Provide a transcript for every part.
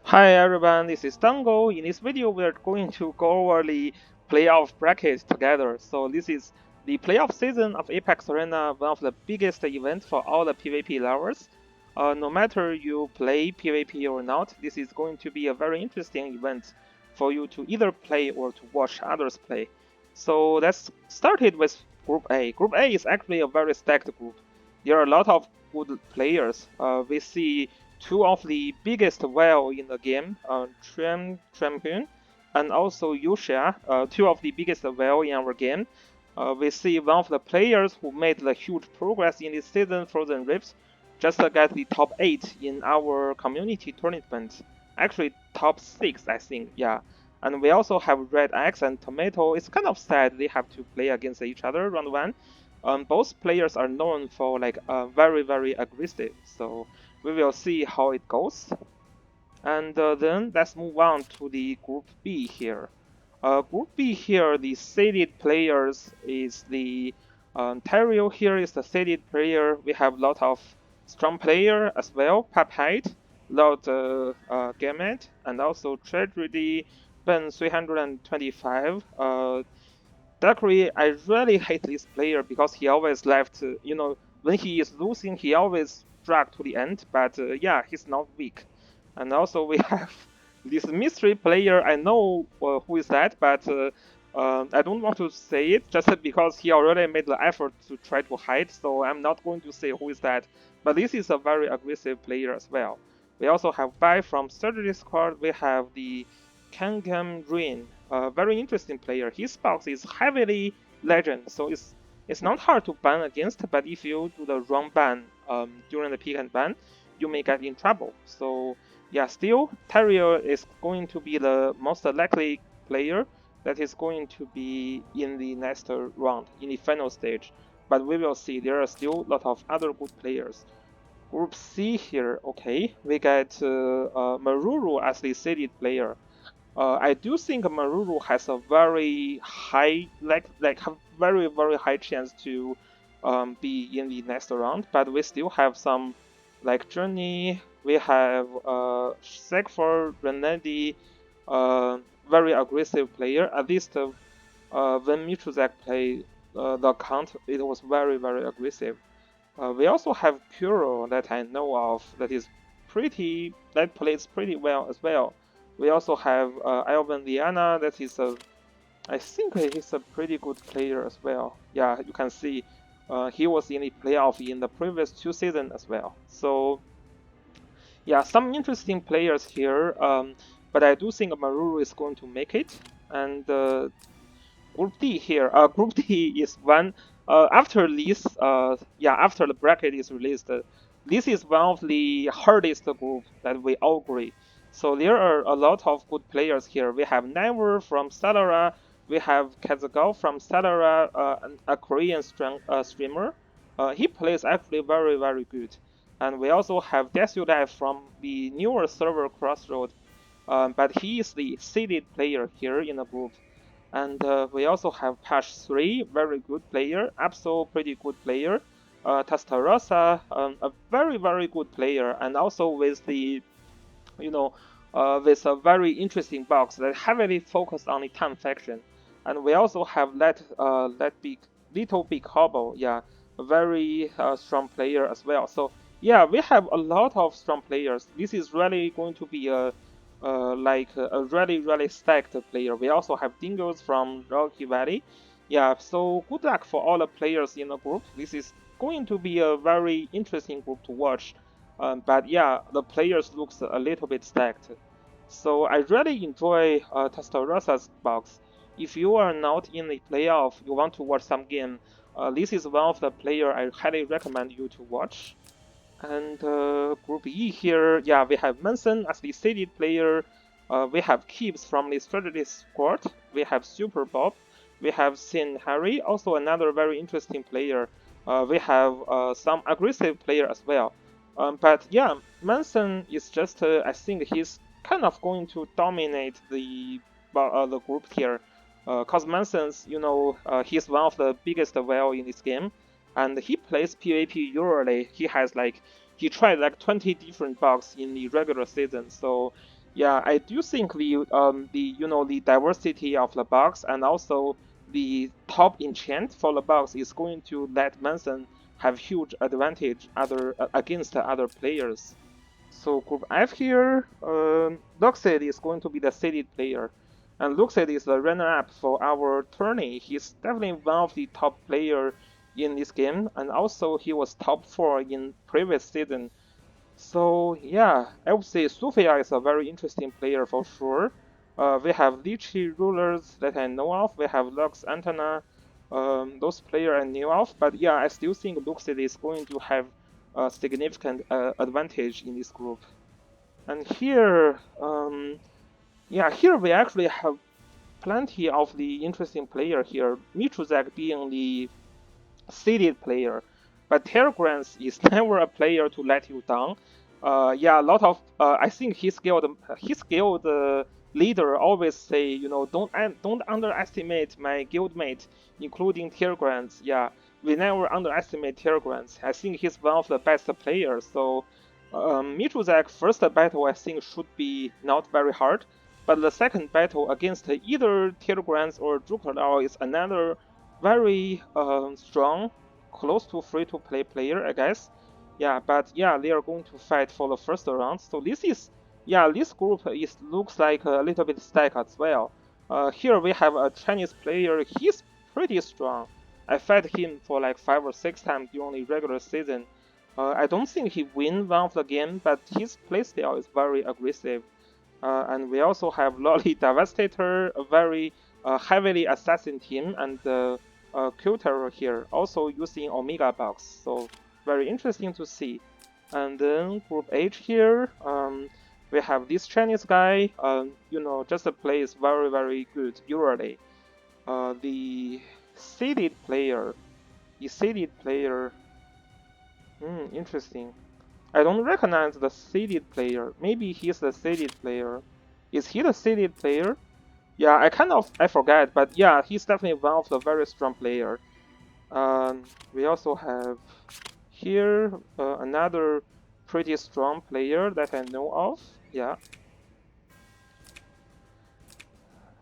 Hi everyone, this is Dango. In this video, we're going to go over the playoff bracket together. So this is the playoff season of Apex Arena, one of the biggest events for all the PvP lovers. No matter you play PvP or not, this is going to be a very interesting event for you to either play or to watch others play. So let's start it with Group A. Group A is actually a very stacked group. There are a lot of good players. We see two of the biggest whale in the game, Trampoon and also Yuxia, two of the biggest whale in our game. We see one of the players who made the huge progress in this season, Frozen Rifts, just get the top 8 in our community tournament. Actually, top 6, I think, yeah. And we also have Red X and Tomato. It's kind of sad they have to play against each other round 1. Both players are known for like very, very aggressive, so we will see how it goes. And then let's move on to the Group B here. Group B here, the seeded players is the Ontario here is the seeded player. We have a lot of strong player as well, Pepite, Lord Gamut, and also Tragedy, Ben 325. Dakri, I really hate this player because he always left, when he is losing, he always drag to the end, but yeah, he's not weak. And also we have this mystery player, I know who is that, but I don't want to say it just because he already made the effort to try to hide, so I'm not going to say who is that. But this is a very aggressive player as well. We also have Bai from Surgery Squad, we have the Kangam Rain, a very interesting player. His box is heavily legend, so it's not hard to ban against, but if you do the wrong ban during the pick and ban, you may get in trouble. So yeah, still, Terrier is going to be the most likely player that is going to be in the next round, in the final stage. But we will see, there are still a lot of other good players. Group C here, okay, we get Maruru as the seeded player. I do think Maruru has a very high, like very very high chance to be in the next round. But we still have some like Journey. We have Sekfor, Renedi, very aggressive player. At least when Mitruzak played the account, it was very very aggressive. We also have Kuro that I know of that plays pretty well as well. We also have Alvin Liana that is I think he's a pretty good player as well. Yeah, you can see he was in the playoff in the previous 2 seasons as well. So yeah, some interesting players here, but I do think Maruru is going to make it. And Group D here. Group D is one. After this, after the bracket is released, this is one of the hardest group that we all agree. So there are a lot of good players here. We have Never from Stellara. We have Kazugo from Stellara, a Korean streamer. He plays actually very, very good. And we also have Desulife from the newer server Crossroad. But he is the seeded player here in the group. And we also have Patch 3, very good player. Absol, pretty good player. Tastarossa, a very, very good player. And also with the, with a very interesting box that heavily focused on the Time faction. And we also have Little Big Hobble, yeah, a very strong player as well. So yeah, we have a lot of strong players. This is really going to be a really really stacked player. We also have Dingoes from Rocky Valley. Yeah, so good luck for all the players in the group. This is going to be a very interesting group to watch. But yeah, the players looks a little bit stacked. So I really enjoy Testarosa's box. If you are not in the playoff, you want to watch some game, this is one of the player I highly recommend you to watch. And Group E here, yeah, we have Manson as the seeded player. We have Keeps from the strategy squad. We have Super Bob. We have Sin Harry, also another very interesting player. We have some aggressive player as well. But yeah, Manson is just, I think he's kind of going to dominate the group here. Cause Manson's, he's one of the biggest whale in this game, and he plays PvP usually. He tried like 20 different bugs in the regular season, so yeah, I do think the diversity of the box and also the top enchant for the box is going to let Manson have huge advantage against other players. So Group F here, Luxid is going to be the seeded player. And Luxid is the runner-up for our tourney. He's definitely one of the top player in this game, and also he was top 4 in previous season. So yeah, I would say Sophia is a very interesting player for sure. We have Lychee rulers that I know of. We have Lux Antenna, those players I knew of. But yeah, I still think Luxid is going to have a significant advantage in this group. And here, yeah, here we actually have plenty of the interesting player here. Mitruzak being the seeded player, but Terragruns is never a player to let you down. Yeah, a lot of I think his guild leader always say, don't underestimate my guildmate, including Terragruns. Yeah, we never underestimate Terragruns. I think he's one of the best players. So Mitruzak first battle I think should be not very hard, but the second battle against either Terragruns or Drukadal is another very strong, close to free-to-play player, I guess. Yeah, but yeah, they are going to fight for the first round. So this group looks like a little bit stacked as well. Here we have a Chinese player. He's pretty strong. I fought him for like 5 or 6 times during the regular season. I don't think he win one of the game, but his playstyle is very aggressive. And we also have Lolly Devastator, a very heavily assassin team, and Qterror here, also using Omega Box. So very interesting to see. And then Group H here, we have this Chinese guy. Just plays very very good usually. The seeded player, interesting. I don't recognize the seeded player. Maybe he's the seeded player. Is he the seeded player? Yeah, I forget, but yeah, he's definitely one of the very strong player. We also have here another pretty strong player that I know of. Yeah,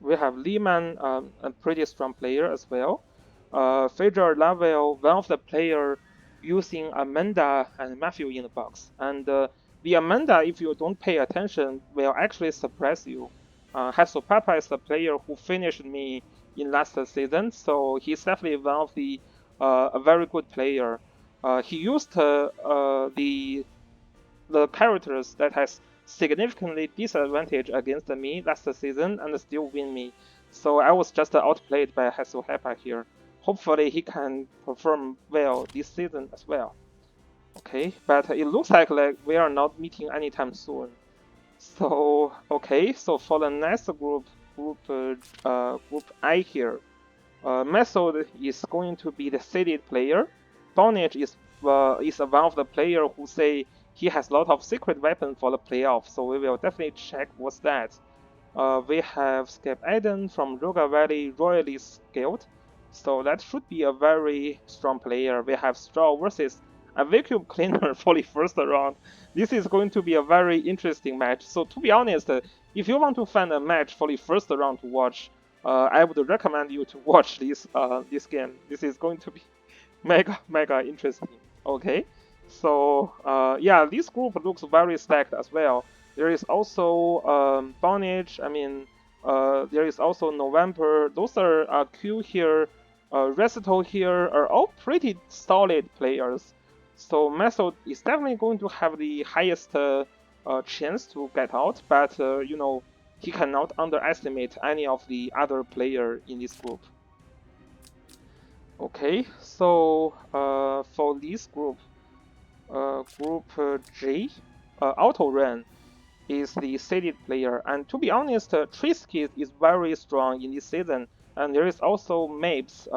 we have Lehman, a pretty strong player as well. Fedor Lavel, one of the player using Amanda and Matthew in the box. And the Amanda, if you don't pay attention, will actually surprise you. Hasopapa is the player who finished me in last season, so he's definitely one of the a very good player. He used the characters that has significantly disadvantage against me last season and still win me. So I was just outplayed by Hasselheppa here. Hopefully he can perform well this season as well. Okay, but it looks like we are not meeting anytime soon. So okay, so for the next group I here, Method is going to be the seeded player. Bonage is one of the player who say he has a lot of secret weapon for the playoff, so we will definitely check what's that. We have Skip Eden from Roga Valley Royalist Guild, so that should be a very strong player. We have Straw versus a vacuum cleaner for the first round. This is going to be a very interesting match. So to be honest, if you want to find a match for the first round to watch, I would recommend you to watch this game. This is going to be mega interesting. Okay, so yeah, this group looks very stacked as well. There is also Bonage. I mean, there is also November. Those are Q here, Recito here are all pretty solid players. So Method is definitely going to have the highest chance to get out, but he cannot underestimate any of the other player in this group. Okay, so for this group, Group J, Auto Run is the seeded player, and to be honest, Triscuit is very strong in this season, and there is also Mapes,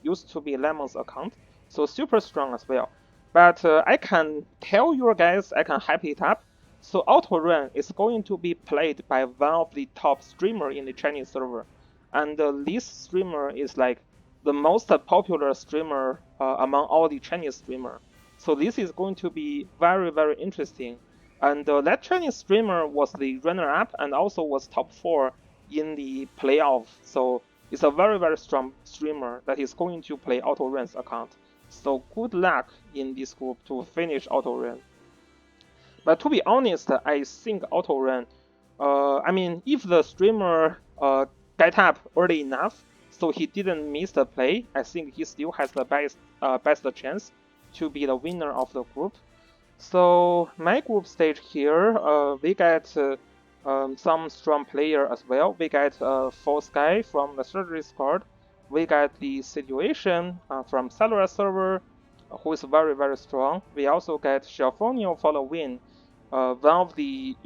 used to be Lemon's account, so super strong as well. But I can tell you guys, I can hype it up. So Auto Run is going to be played by one of the top streamer in the Chinese server, and this streamer is like the most popular streamer among all the Chinese streamer. So this is going to be very very interesting. And that Chinese streamer was the runner-up and also was top 4 in the playoff. So it's a very, very strong streamer that is going to play AutoRun's account. So good luck in this group to finish AutoRun. But to be honest, I think AutoRun, I mean, if the streamer get up early enough, so he didn't miss the play, I think he still has the best chance to be the winner of the group. So my group stage here, we get some strong player as well. We get False Guy from the Surgery Squad. We get the Situation from Cellular Server, who is very, very strong. We also get Shelfonio for the win, one of the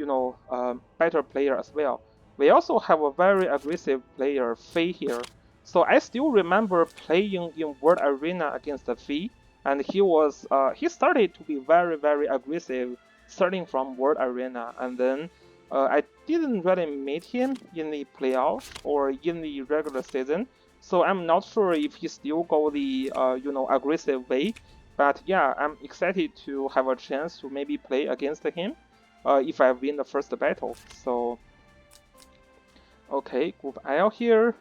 better player as well. We also have a very aggressive player, Fei here. So I still remember playing in World Arena against Fei, and he started to be very, very aggressive starting from World Arena, and then I didn't really meet him in the playoff or in the regular season, so I'm not sure if he still go the aggressive way. But yeah, I'm excited to have a chance to maybe play against him if I win the first battle. So okay, Group L here.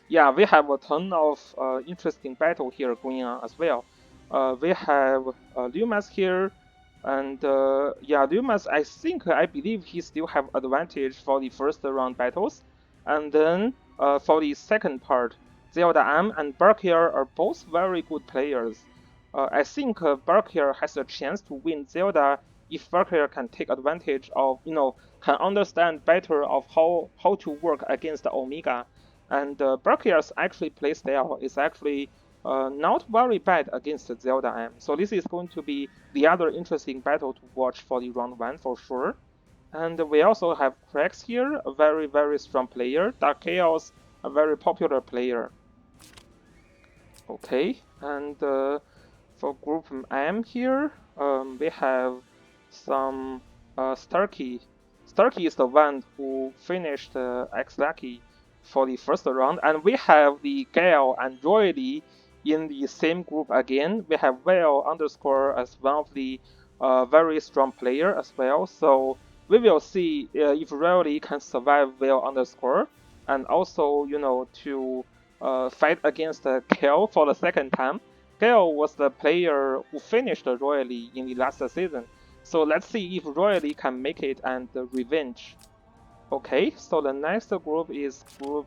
Yeah, we have a ton of interesting battle here going on as well. We have Lumas here, and yeah, Lumas, I believe he still have advantage for the first round battles, and then for the second part, Zelda M and Barkier are both very good players. I think Barkier has a chance to win Zelda if Barkier can take advantage of, can understand better of how to work against Omega. And Barkier's actually playstyle is actually not very bad against Zelda M. So this is going to be the other interesting battle to watch for the round 1 for sure. And we also have Krax here, a very, very strong player. Dark Chaos, a very popular player. Okay, and for Group M here, we have some Starkey. Starkey is the one who finished X-Lucky for the first round, and we have the Gale and Royally in the same group again. We have Vale underscore as one of the very strong player as well. So we will see if Royally can survive Vale underscore, and also to fight against Gale for the second time. Gale was the player who finished Royally in the last season. So let's see if Royally can make it and revenge. Okay, so the next group is Group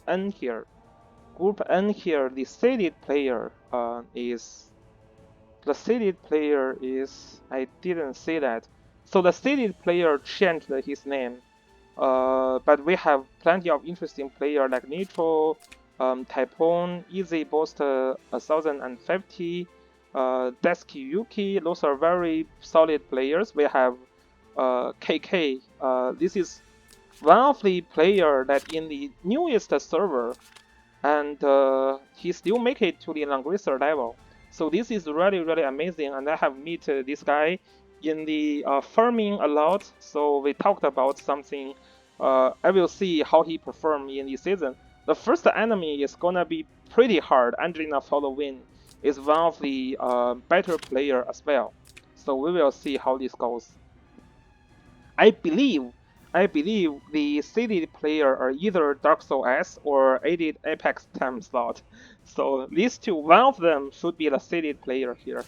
N here. Group N here, the seeded player is... The seeded player is... I didn't see that. So the seeded player changed his name. But we have plenty of interesting players like Nitro, Typhoon, Easy Boost 1050, Desky Yuki. Those are very solid players. We have KK. This is one of the players that in the newest server, and he still make it to the Langrisser level. So this is really, really amazing, and I have met this guy in the farming a lot. So we talked about something. I will see how he perform in the season. The first enemy is gonna be pretty hard. Angelina Followin is one of the better player as well. So we will see how this goes. I believe the seeded player are either Dark Soul S or aided Apex time slot. So these two, one of them should be the seeded player here.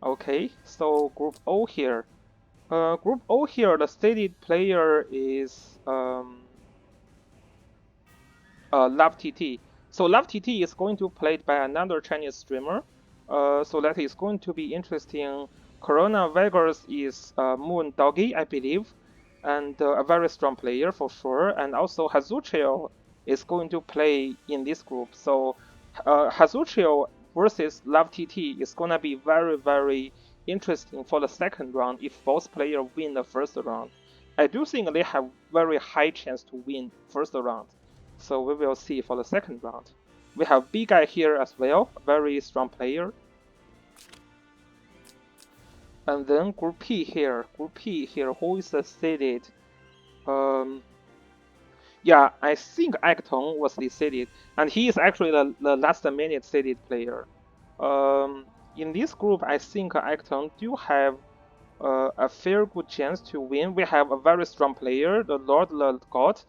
Okay, so Group O here. Group O here, the seeded player is Love TT. So Love TT is going to be played by another Chinese streamer. So that is going to be interesting. Corona Vegas is Moon Doggy, I believe, and a very strong player for sure. And also Hazuchio is going to play in this group. So Hazuchio versus Love TT is gonna be very, very interesting for the second round if both players win the first round. I do think they have very high chance to win first round. So we will see for the second round. We have B guy here as well, a very strong player. And then Group P here. Group P here, who is the seeded? Yeah, I think Acton was the seeded, and he is actually the last minute seeded player. In this group, I think Acton do have a fair good chance to win. We have a very strong player, the Lord the God.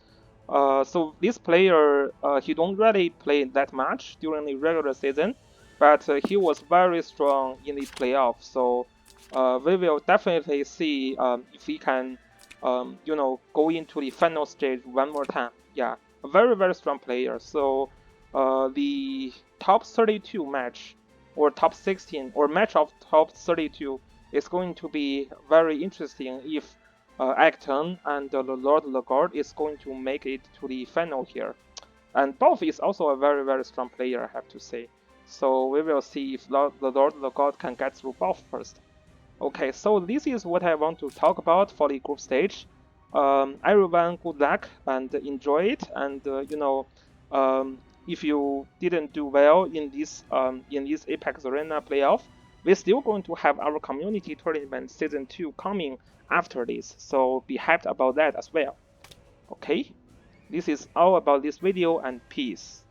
So this player, he don't really play that much during the regular season, but he was very strong in the playoff. So we will definitely see if he can, go into the final stage one more time. Yeah, a very very strong player. So the top 32 match, or top 16, or match of top 32 is going to be very interesting if Acton and the Lord Lagard is going to make it to the final here. And both is also a very, very strong player, I have to say. So we will see if the Lord Lagard can get through both first. Okay, so this is what I want to talk about for the group stage. Everyone, good luck and enjoy it. And if you didn't do well in this Apex Arena playoff, we're still going to have our community tournament season 2 coming after this. So be hyped about that as well. Okay, this is all about this video, and peace.